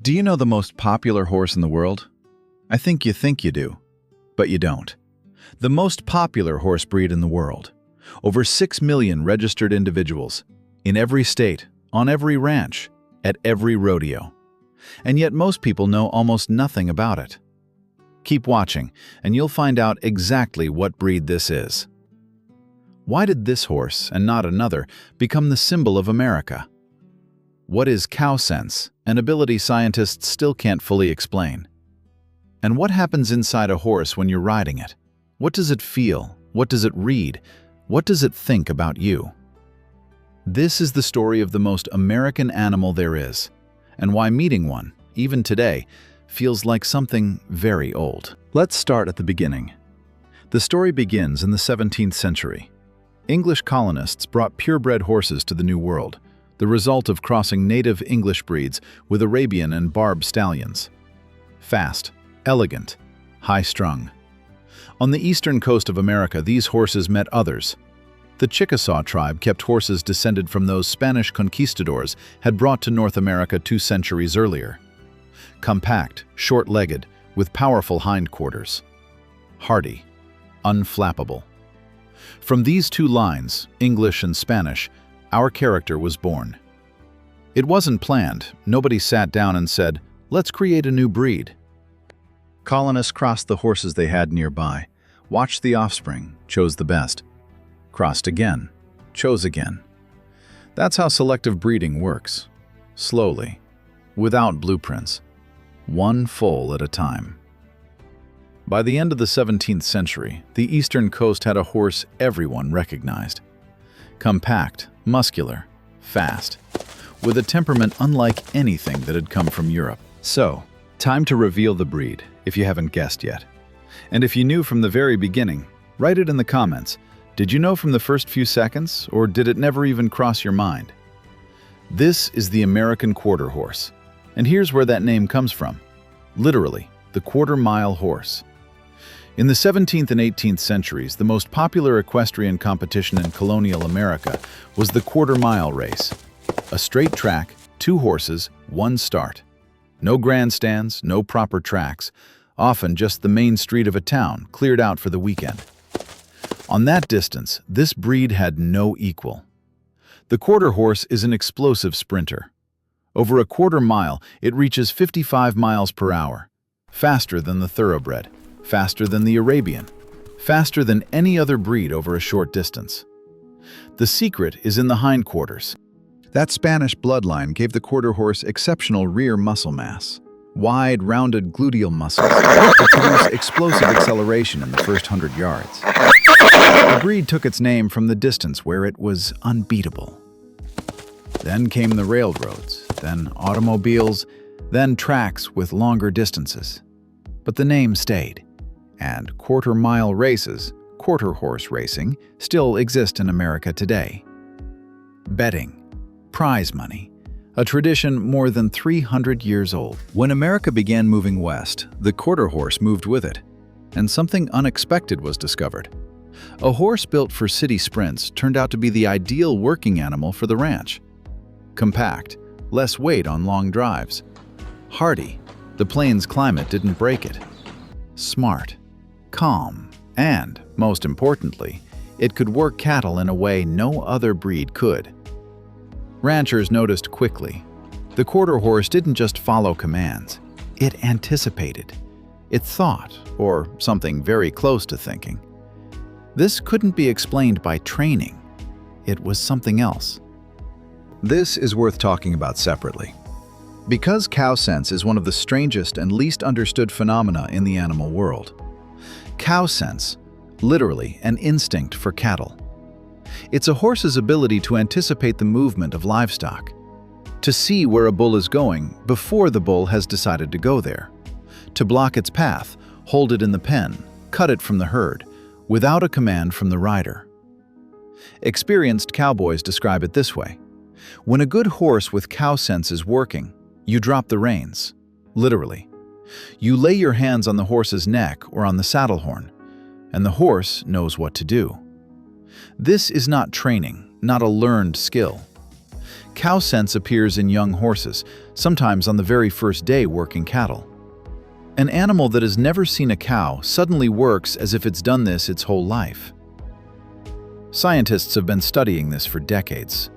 Do you know the most popular horse in the world? I think you do, but you don't. The most popular horse breed in the world. Over 6 million registered individuals, in every state, on every ranch, at every rodeo. And yet most people know almost nothing about it. Keep watching, and you'll find out exactly what breed this is. Why did this horse, and not another, become the symbol of America? What is cow sense, an ability scientists still can't fully explain? And what happens inside a horse when you're riding it? What does it feel? What does it read? What does it think about you? This is the story of the most American animal there is, and why meeting one, even today, feels like something very old. Let's start at the beginning. The story begins in the 17th century. English colonists brought purebred horses to the New World, the result of crossing native English breeds with Arabian and Barb stallions. Fast, elegant, high-strung. On the eastern coast of America, these horses met others. The Chickasaw tribe kept horses descended from those Spanish conquistadors had brought to North America 2 centuries earlier. Compact, short-legged, with powerful hindquarters. Hardy, unflappable. From these two lines, English and Spanish, our character was born. It wasn't planned. Nobody sat down and said, "Let's create a new breed." Colonists crossed the horses they had nearby, watched the offspring, chose the best. Crossed again, chose again. That's how selective breeding works. Slowly, without blueprints, one foal at a time. By the end of the 17th century, the eastern coast had a horse everyone recognized. Compact, muscular, fast, with a temperament unlike anything that had come from Europe. So, time to reveal the breed, if you haven't guessed yet. And if you knew from the very beginning, write it in the comments. Did you know from the first few seconds, or did it never even cross your mind? This is the American quarter horse. And here's where that name comes from. Literally, the quarter-mile horse. In the 17th and 18th centuries, the most popular equestrian competition in colonial America was the quarter-mile race. A straight track, 2 horses, 1 start. No grandstands, no proper tracks, often just the main street of a town cleared out for the weekend. On that distance, this breed had no equal. The quarter horse is an explosive sprinter. Over a quarter mile, it reaches 55 miles per hour, faster than the thoroughbred. Faster than the Arabian, faster than any other breed over a short distance. The secret is in the hindquarters. That Spanish bloodline gave the quarter horse exceptional rear muscle mass, wide, rounded gluteal muscles that produce explosive acceleration in the first 100 yards. The breed took its name from the distance where it was unbeatable. Then came the railroads, then automobiles, then tracks with longer distances. But the name stayed. And quarter-mile races, quarter horse racing, still exist in America today. Betting, prize money, a tradition more than 300 years old. When America began moving west, the quarter horse moved with it, and something unexpected was discovered. A horse built for city sprints turned out to be the ideal working animal for the ranch. Compact, less weight on long drives. Hardy, the plains climate didn't break it. Smart, calm, and, most importantly, it could work cattle in a way no other breed could. Ranchers noticed quickly. The quarter horse didn't just follow commands. It anticipated. It thought, or something very close to thinking. This couldn't be explained by training. It was something else. This is worth talking about separately. Because cow sense is one of the strangest and least understood phenomena in the animal world. Cow sense, literally an instinct for cattle. It's a horse's ability to anticipate the movement of livestock, to see where a bull is going before the bull has decided to go there, to block its path, hold it in the pen, cut it from the herd, without a command from the rider. Experienced cowboys describe it this way. When a good horse with cow sense is working, you drop the reins, literally. You lay your hands on the horse's neck or on the saddle horn, and the horse knows what to do. This is not training, not a learned skill. Cow sense appears in young horses, sometimes on the very first day working cattle. An animal that has never seen a cow suddenly works as if it's done this its whole life. Scientists have been studying this for decades.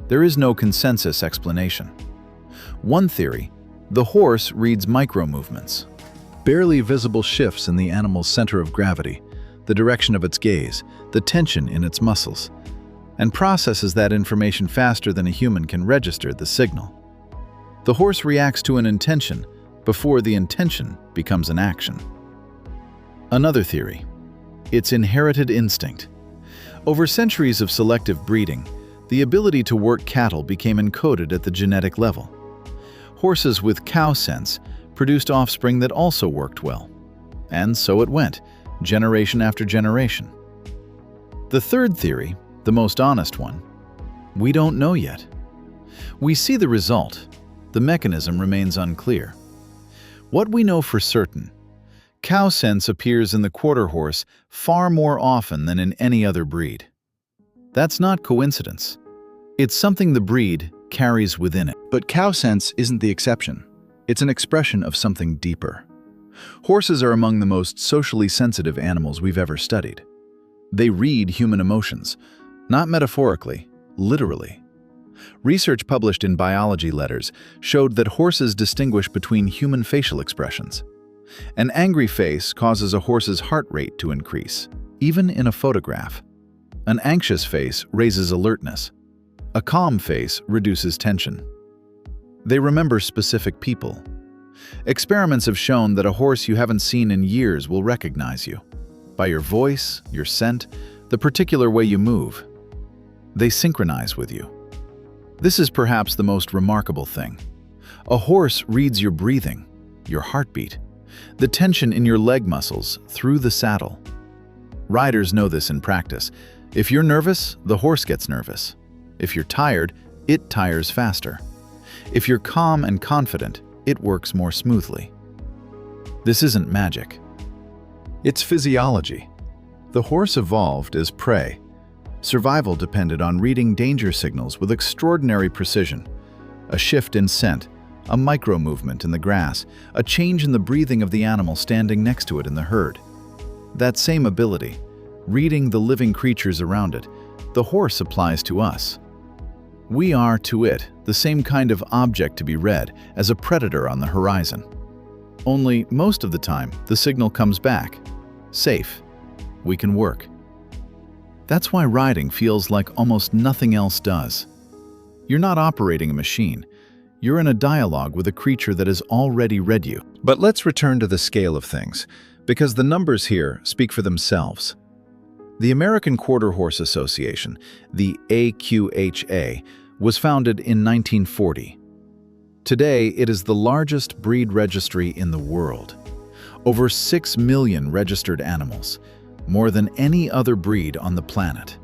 There is no consensus explanation. One theory: the horse reads micro-movements, barely visible shifts in the animal's center of gravity, the direction of its gaze, the tension in its muscles, and processes that information faster than a human can register the signal. The horse reacts to an intention before the intention becomes an action. Another theory: it's inherited instinct. Over centuries of selective breeding, the ability to work cattle became encoded at the genetic level. Horses with cow sense produced offspring that also worked well. And so it went, generation after generation. The third theory, the most honest one: we don't know yet. We see the result. The mechanism remains unclear. What we know for certain: cow sense appears in the quarter horse far more often than in any other breed. That's not coincidence. It's something the breed carries within it. But cow sense isn't the exception. It's an expression of something deeper. Horses are among the most socially sensitive animals we've ever studied. They read human emotions, not metaphorically, literally. Research published in Biology Letters showed that horses distinguish between human facial expressions. An angry face causes a horse's heart rate to increase, even in a photograph. An anxious face raises alertness. A calm face reduces tension. They remember specific people. Experiments have shown that a horse you haven't seen in years will recognize you by your voice, your scent, the particular way you move. They synchronize with you. This is perhaps the most remarkable thing. A horse reads your breathing, your heartbeat, the tension in your leg muscles through the saddle. Riders know this in practice. If you're nervous, the horse gets nervous. If you're tired, it tires faster. If you're calm and confident, it works more smoothly. This isn't magic. It's physiology. The horse evolved as prey. Survival depended on reading danger signals with extraordinary precision. A shift in scent, a micro-movement in the grass, a change in the breathing of the animal standing next to it in the herd. That same ability, reading the living creatures around it, the horse applies to us. We are, to it, the same kind of object to be read as a predator on the horizon. Only, most of the time, the signal comes back. Safe. We can work. That's why riding feels like almost nothing else does. You're not operating a machine. You're in a dialogue with a creature that has already read you. But let's return to the scale of things, because the numbers here speak for themselves. The American Quarter Horse Association, the AQHA, was founded in 1940. Today, it is the largest breed registry in the world. Over 6 million registered animals, more than any other breed on the planet.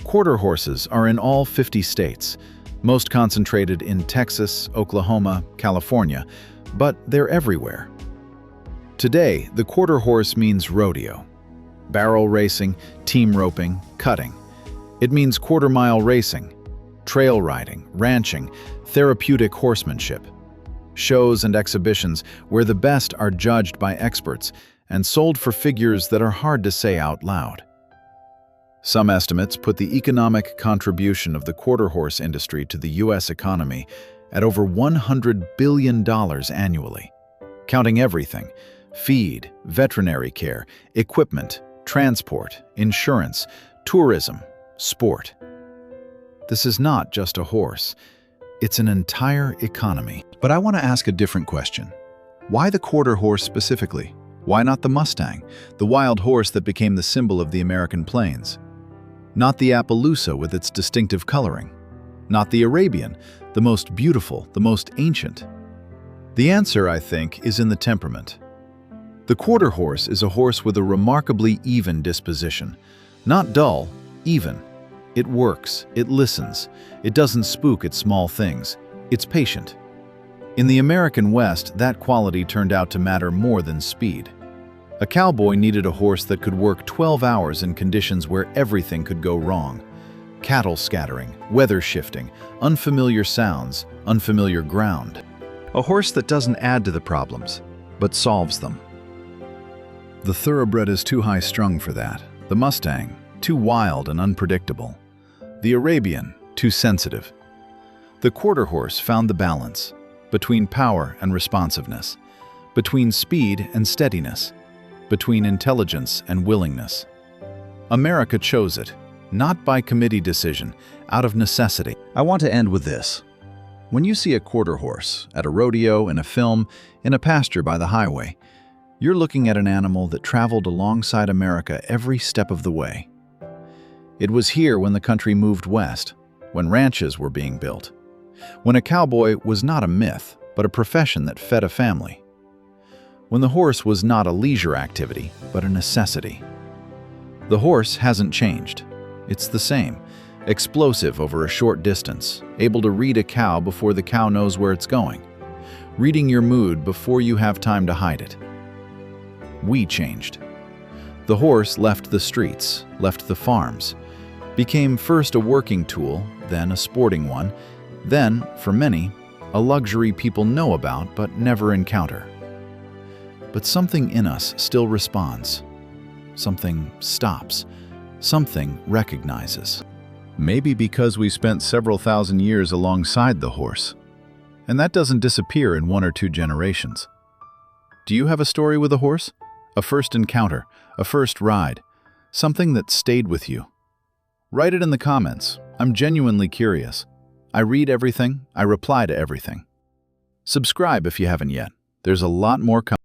Quarter horses are in all 50 states, most concentrated in Texas, Oklahoma, California, but they're everywhere. Today, the quarter horse means rodeo. Barrel racing, team roping, cutting. It means quarter-mile racing, trail riding, ranching, therapeutic horsemanship. Shows and exhibitions where the best are judged by experts and sold for figures that are hard to say out loud. Some estimates put the economic contribution of the quarter horse industry to the U.S. economy at over $100 billion annually, counting everything: feed, veterinary care, equipment, transport, insurance, tourism, sport. This is not just a horse. It's an entire economy. But I want to ask a different question. Why the quarter horse specifically? Why not the Mustang, the wild horse that became the symbol of the American plains? Not the Appaloosa with its distinctive coloring? Not the Arabian, the most beautiful, the most ancient? The answer, I think, is in the temperament. The quarter horse is a horse with a remarkably even disposition. Not dull, even. It works, it listens, it doesn't spook at small things, it's patient. In the American West, that quality turned out to matter more than speed. A cowboy needed a horse that could work 12 hours in conditions where everything could go wrong. Cattle scattering, weather shifting, unfamiliar sounds, unfamiliar ground. A horse that doesn't add to the problems, but solves them. The thoroughbred is too high-strung for that. The Mustang, too wild and unpredictable. The Arabian, too sensitive. The quarter horse found the balance between power and responsiveness, between speed and steadiness, between intelligence and willingness. America chose it, not by committee decision, out of necessity. I want to end with this. When you see a quarter horse at a rodeo, in a film, in a pasture by the highway, you're looking at an animal that traveled alongside America every step of the way. It was here when the country moved west, when ranches were being built, when a cowboy was not a myth, but a profession that fed a family, when the horse was not a leisure activity, but a necessity. The horse hasn't changed. It's the same, explosive over a short distance, able to read a cow before the cow knows where it's going, reading your mood before you have time to hide it. We changed. The horse left the streets, left the farms, became first a working tool, then a sporting one, then, for many, a luxury people know about but never encounter. But something in us still responds. Something stops. Something recognizes. Maybe because we spent several thousand years alongside the horse. And that doesn't disappear in 1 or 2 generations. Do you have a story with a horse? A first encounter, a first ride, something that stayed with you? Write it in the comments. I'm genuinely curious. I read everything, I reply to everything. Subscribe if you haven't yet. There's a lot more coming.